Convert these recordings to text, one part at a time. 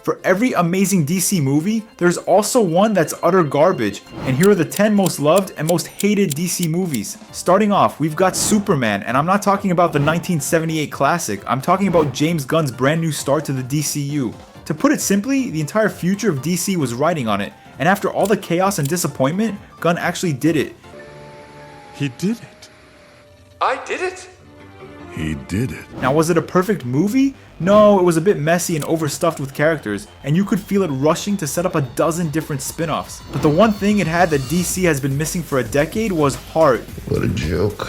For every amazing DC movie, there's also one that's utter garbage, and here are the 10 most loved and most hated DC movies. Starting off, we've got Superman, and I'm not talking about the 1978 classic, I'm talking about James Gunn's brand new start to the DCU. To put it simply, the entire future of DC was riding on it, and after all the chaos and disappointment, Gunn actually did it. He did it. I did it. He did it. Now, was it a perfect movie? No, it was a bit messy and overstuffed with characters, and you could feel it rushing to set up a dozen different spin-offs. But the one thing it had that DC has been missing for a decade was heart. What a joke.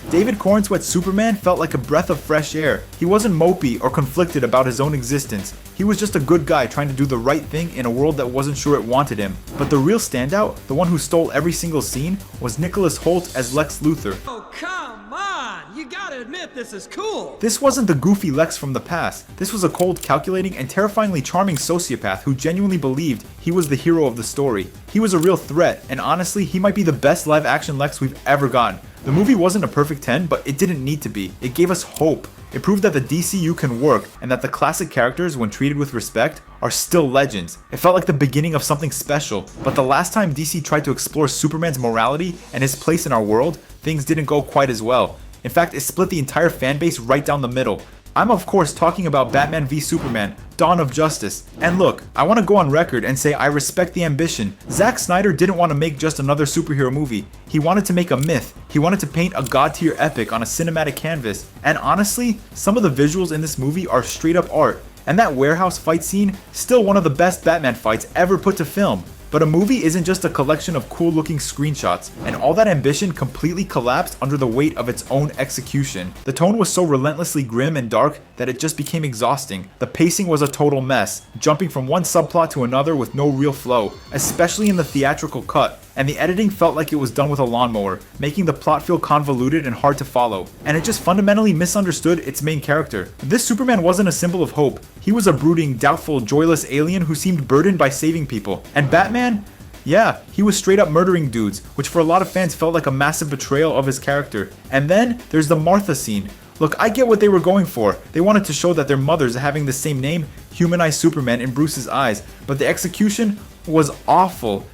David Cornsweet's Superman felt like a breath of fresh air. He wasn't mopey or conflicted about his own existence. He was just a good guy trying to do the right thing in a world that wasn't sure it wanted him. But the real standout, the one who stole every single scene, was Nicholas Hoult as Lex Luthor. Oh, come on! You gotta admit this is cool! This wasn't the goofy Lex from the past. This was a cold, calculating, and terrifyingly charming sociopath who genuinely believed he was the hero of the story. He was a real threat, and honestly, he might be the best live-action Lex we've ever gotten. The movie wasn't a perfect 10, but it didn't need to be. It gave us hope. It proved that the DCU can work, and that the classic characters, when treated with respect, are still legends. It felt like the beginning of something special, but the last time DC tried to explore Superman's morality and his place in our world, things didn't go quite as well. In fact, it split the entire fanbase right down the middle. I'm of course talking about Batman v Superman, Dawn of Justice. And look, I want to go on record and say I respect the ambition. Zack Snyder didn't want to make just another superhero movie. He wanted to make a myth. He wanted to paint a god-tier epic on a cinematic canvas. And honestly, some of the visuals in this movie are straight up art. And that warehouse fight scene, still one of the best Batman fights ever put to film. But a movie isn't just a collection of cool looking screenshots, and all that ambition completely collapsed under the weight of its own execution. The tone was so relentlessly grim and dark that it just became exhausting. The pacing was a total mess, jumping from one subplot to another with no real flow, especially in the theatrical cut. And the editing felt like it was done with a lawnmower, making the plot feel convoluted and hard to follow. And it just fundamentally misunderstood its main character. This Superman wasn't a symbol of hope. He was a brooding, doubtful, joyless alien who seemed burdened by saving people. And Batman? Yeah, he was straight up murdering dudes, which for a lot of fans felt like a massive betrayal of his character. And then there's the Martha scene. Look, I get what they were going for. They wanted to show that their mothers having the same name humanized Superman in Bruce's eyes, but the execution was awful.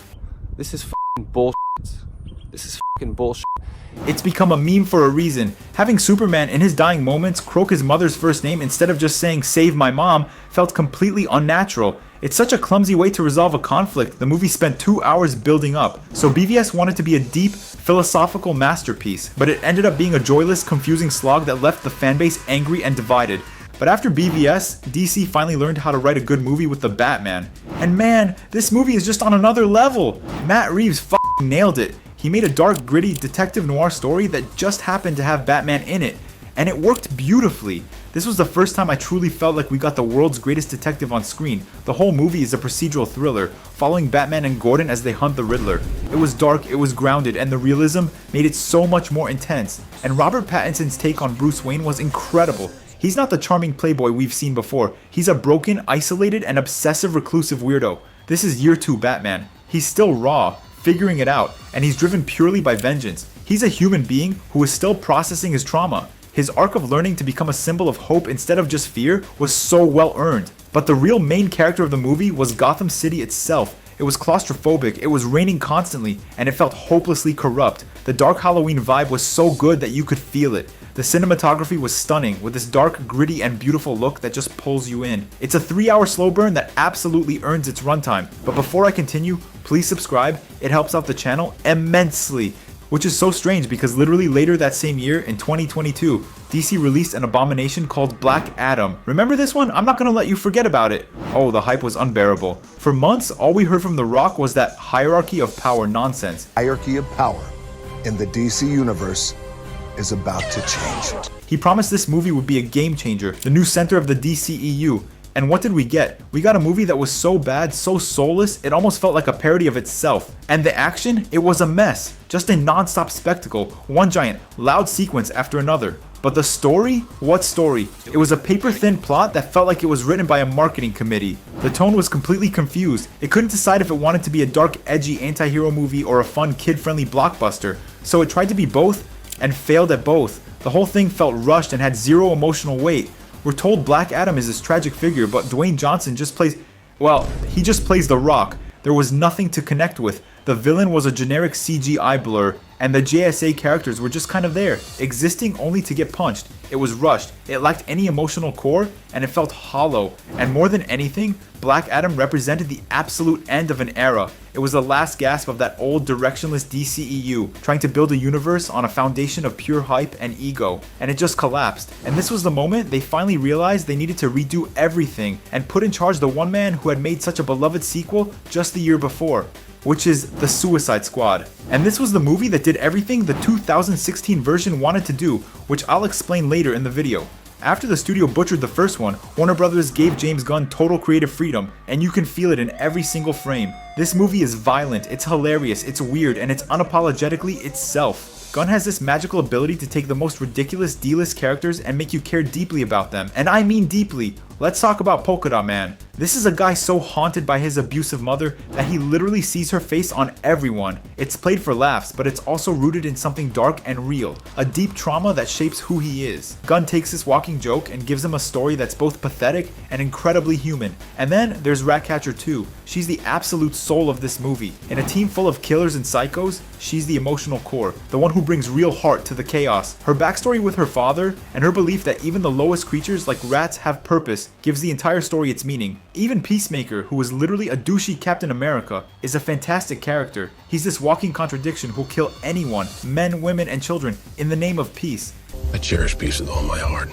This is bullshit. This is fucking bullshit. It's become a meme for a reason. Having Superman in his dying moments croak his mother's first name instead of just saying "save my mom" felt completely unnatural. It's such a clumsy way to resolve a conflict the movie spent 2 hours building up. So BVS wanted to be a deep, philosophical masterpiece, but it ended up being a joyless, confusing slog that left the fanbase angry and divided. But after BVS, DC finally learned how to write a good movie with the Batman. And man, this movie is just on another level. Matt Reeves fucking nailed it. He made a dark, gritty detective noir story that just happened to have Batman in it. And it worked beautifully. This was the first time I truly felt like we got the world's greatest detective on screen. The whole movie is a procedural thriller, following Batman and Gordon as they hunt the Riddler. It was dark, it was grounded, and the realism made it so much more intense. And Robert Pattinson's take on Bruce Wayne was incredible. He's not the charming playboy we've seen before. He's a broken, isolated, and obsessive reclusive weirdo. This is year 2 Batman. He's still raw, figuring it out, and he's driven purely by vengeance. He's a human being who is still processing his trauma. His arc of learning to become a symbol of hope instead of just fear was so well earned. But the real main character of the movie was Gotham City itself. It was claustrophobic, it was raining constantly, and it felt hopelessly corrupt. The dark Halloween vibe was so good that you could feel it. The cinematography was stunning, with this dark, gritty, and beautiful look that just pulls you in. It's a 3-hour slow burn that absolutely earns its runtime. But before I continue, please subscribe, it helps out the channel immensely. Which is so strange because literally later that same year, in 2022, DC released an abomination called Black Adam. Remember this one? I'm not gonna let you forget about it. Oh, the hype was unbearable. For months, all we heard from The Rock was that hierarchy of power nonsense. Hierarchy of power in the DC universe is about to change. He promised this movie would be a game changer, the new center of the DCEU. And what did we get? We got a movie that was so bad, so soulless, it almost felt like a parody of itself. And the action? It was a mess. Just a non-stop spectacle, one giant, loud sequence after another. But the story? What story? It was a paper-thin plot that felt like it was written by a marketing committee. The tone was completely confused. It couldn't decide if it wanted to be a dark, edgy anti-hero movie or a fun, kid-friendly blockbuster. So it tried to be both, and failed at both. The whole thing felt rushed and had zero emotional weight. We're told Black Adam is this tragic figure, but Dwayne Johnson just plays, well, he just plays The Rock. There was nothing to connect with. The villain was a generic CGI blur, and the JSA characters were just kind of there, existing only to get punched. It was rushed, it lacked any emotional core, and it felt hollow. And more than anything, Black Adam represented the absolute end of an era. It was the last gasp of that old directionless DCEU, trying to build a universe on a foundation of pure hype and ego, and it just collapsed. And this was the moment they finally realized they needed to redo everything and put in charge the one man who had made such a beloved sequel just the year before, which is The Suicide Squad. And this was the movie that did everything the 2016 version wanted to do, which I'll explain later in the video. After the studio butchered the first one, Warner Brothers gave James Gunn total creative freedom, and you can feel it in every single frame. This movie is violent, it's hilarious, it's weird, and it's unapologetically itself. Gunn has this magical ability to take the most ridiculous D-list characters and make you care deeply about them, and I mean deeply. Let's talk about Polka Dot Man. This is a guy so haunted by his abusive mother that he literally sees her face on everyone. It's played for laughs, but it's also rooted in something dark and real, a deep trauma that shapes who he is. Gunn takes this walking joke and gives him a story that's both pathetic and incredibly human. And then there's Ratcatcher 2. She's the absolute soul of this movie. In a team full of killers and psychos, she's the emotional core, the one who brings real heart to the chaos. Her backstory with her father, and her belief that even the lowest creatures like rats have purpose, gives the entire story its meaning. Even Peacemaker, who is literally a douchey Captain America, is a fantastic character. He's this walking contradiction who'll kill anyone, men, women, and children, in the name of peace. I cherish peace with all my heart.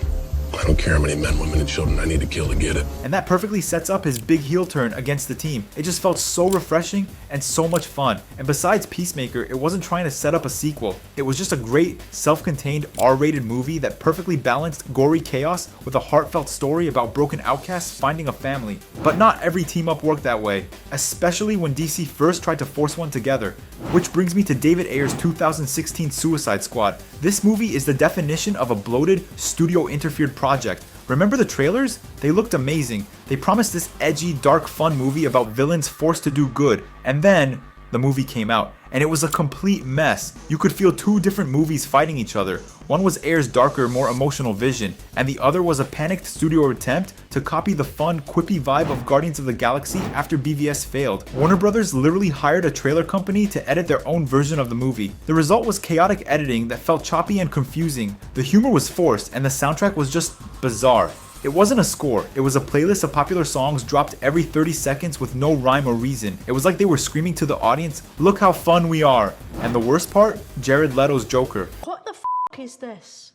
I don't care how many men, women, and children I need to kill to get it. And that perfectly sets up his big heel turn against the team. It just felt so refreshing and so much fun. And besides Peacemaker, it wasn't trying to set up a sequel. It was just a great, self-contained, R-rated movie that perfectly balanced gory chaos with a heartfelt story about broken outcasts finding a family. But not every team-up worked that way, especially when DC first tried to force one together. Which brings me to David Ayer's 2016 Suicide Squad. This movie is the definition of a bloated, studio-interfered project. Remember the trailers? They looked amazing. They promised this edgy, dark, fun movie about villains forced to do good. And then, the movie came out, and it was a complete mess. You could feel two different movies fighting each other. One was Ayer's darker, more emotional vision, and the other was a panicked studio attempt to copy the fun, quippy vibe of Guardians of the Galaxy after BVS failed. Warner Brothers literally hired a trailer company to edit their own version of the movie. The result was chaotic editing that felt choppy and confusing. The humor was forced, and the soundtrack was just bizarre. It wasn't a score, it was a playlist of popular songs dropped every 30 seconds with no rhyme or reason. It was like they were screaming to the audience, "Look how fun we are." And the worst part? Jared Leto's Joker. What the f*** is this?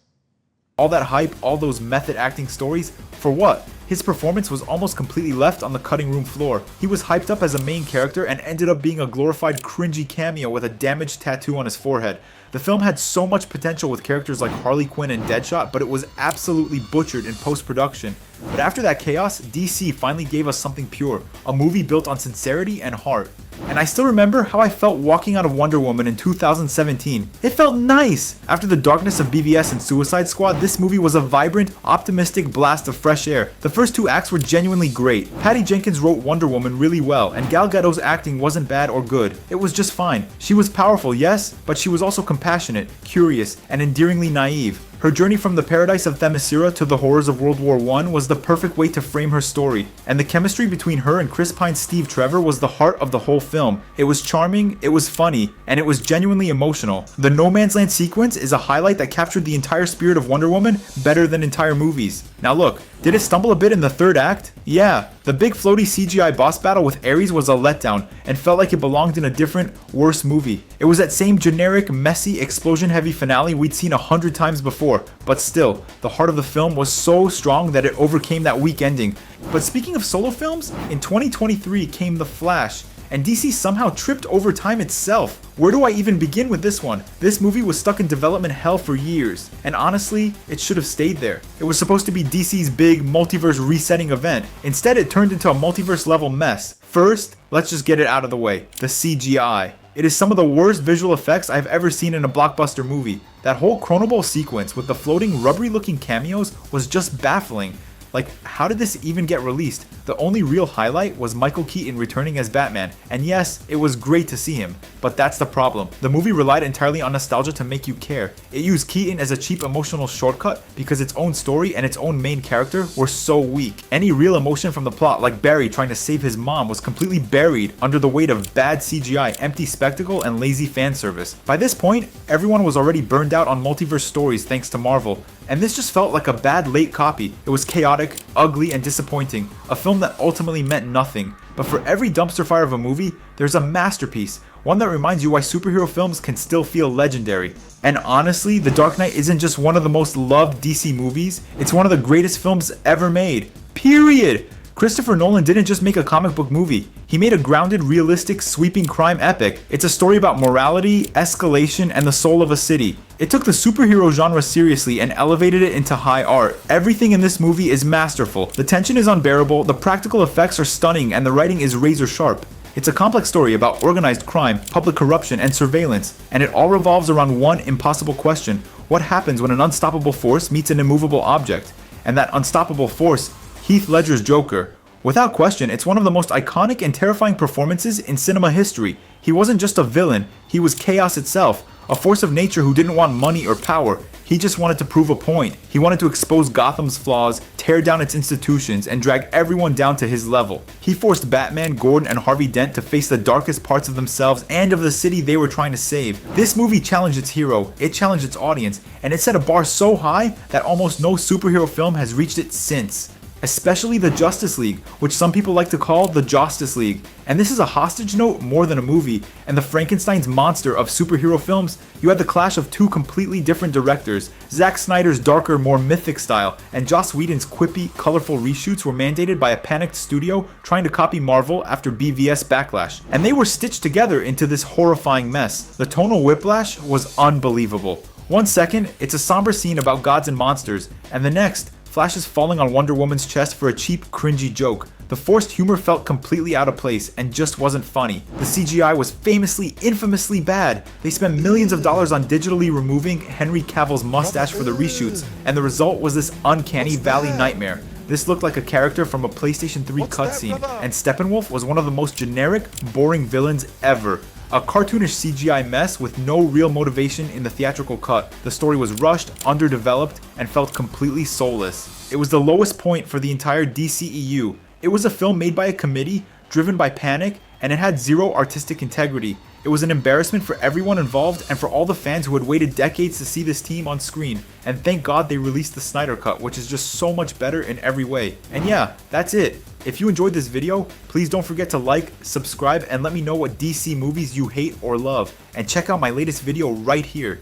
All that hype, all those method acting stories, for what? His performance was almost completely left on the cutting room floor. He was hyped up as a main character and ended up being a glorified cringy cameo with a damaged tattoo on his forehead. The film had so much potential with characters like Harley Quinn and Deadshot, but it was absolutely butchered in post-production. But after that chaos, DC finally gave us something pure, a movie built on sincerity and heart. And I still remember how I felt walking out of Wonder Woman in 2017. It felt nice! After the darkness of BVS and Suicide Squad, this movie was a vibrant, optimistic blast of fresh air. The first two acts were genuinely great. Patty Jenkins wrote Wonder Woman really well, and Gal Gadot's acting wasn't bad or good. It was just fine. She was powerful, yes, but she was also compassionate, curious, and endearingly naive. Her journey from the paradise of Themyscira to the horrors of World War I was the perfect way to frame her story, and the chemistry between her and Chris Pine's Steve Trevor was the heart of the whole film. It was charming, it was funny, and it was genuinely emotional. The No Man's Land sequence is a highlight that captured the entire spirit of Wonder Woman better than entire movies. Now look, did it stumble a bit in the third act? Yeah, the big floaty CGI boss battle with Ares was a letdown and felt like it belonged in a different, worse movie. It was that same generic, messy, explosion-heavy finale we'd seen 100 times before, but still, the heart of the film was so strong that it overcame that weak ending. But speaking of solo films, in 2023 came The Flash, and DC somehow tripped over time itself. Where do I even begin with this one? This movie was stuck in development hell for years, and honestly, it should have stayed there. It was supposed to be DC's big multiverse resetting event. Instead, it turned into a multiverse level mess. First, let's just get it out of the way. The CGI. It is some of the worst visual effects I've ever seen in a blockbuster movie. That whole Chronoball sequence with the floating rubbery looking cameos was just baffling. Like, how did this even get released? The only real highlight was Michael Keaton returning as Batman, and yes, it was great to see him, but that's the problem. The movie relied entirely on nostalgia to make you care. It used Keaton as a cheap emotional shortcut because its own story and its own main character were so weak. Any real emotion from the plot, like Barry trying to save his mom, was completely buried under the weight of bad CGI, empty spectacle, and lazy fan service. By this point, everyone was already burned out on multiverse stories thanks to Marvel, and this just felt like a bad late copy. It was chaotic, ugly, and disappointing, a film that ultimately meant nothing. But for every dumpster fire of a movie, there's a masterpiece, one that reminds you why superhero films can still feel legendary. And honestly, The Dark Knight isn't just one of the most loved DC movies, it's one of the greatest films ever made. Period! Christopher Nolan didn't just make a comic book movie, he made a grounded, realistic, sweeping crime epic. It's a story about morality, escalation, and the soul of a city. It took the superhero genre seriously and elevated it into high art. Everything in this movie is masterful. The tension is unbearable, the practical effects are stunning, and the writing is razor sharp. It's a complex story about organized crime, public corruption, and surveillance, and it all revolves around one impossible question: what happens when an unstoppable force meets an immovable object? And that unstoppable force, Heath Ledger's Joker. Without question, it's one of the most iconic and terrifying performances in cinema history. He wasn't just a villain, he was chaos itself, a force of nature who didn't want money or power. He just wanted to prove a point. He wanted to expose Gotham's flaws, tear down its institutions, and drag everyone down to his level. He forced Batman, Gordon, and Harvey Dent to face the darkest parts of themselves and of the city they were trying to save. This movie challenged its hero, it challenged its audience, and it set a bar so high that almost no superhero film has reached it since. Especially the Justice League, which some people like to call the Justice League. And this is a hostage note more than a movie, and the Frankenstein's monster of superhero films. You had the clash of two completely different directors. Zack Snyder's darker, more mythic style, and Joss Whedon's quippy, colorful reshoots were mandated by a panicked studio trying to copy Marvel after BVS backlash. And they were stitched together into this horrifying mess. The tonal whiplash was unbelievable. One second, it's a somber scene about gods and monsters, and the next, Flash is falling on Wonder Woman's chest for a cheap, cringy joke. The forced humor felt completely out of place and just wasn't funny. The CGI was famously, infamously bad. They spent millions of dollars on digitally removing Henry Cavill's mustache for the reshoots, and the result was this uncanny valley nightmare. This looked like a character from a PlayStation 3 cutscene, and Steppenwolf was one of the most generic, boring villains ever. A cartoonish CGI mess with no real motivation in the theatrical cut. The story was rushed, underdeveloped, and felt completely soulless. It was the lowest point for the entire DCEU. It was a film made by a committee, driven by panic, and it had zero artistic integrity. It was an embarrassment for everyone involved and for all the fans who had waited decades to see this team on screen. And thank God they released the Snyder Cut, which is just so much better in every way. And yeah, that's it. If you enjoyed this video, please don't forget to like, subscribe, and let me know what DC movies you hate or love. And check out my latest video right here.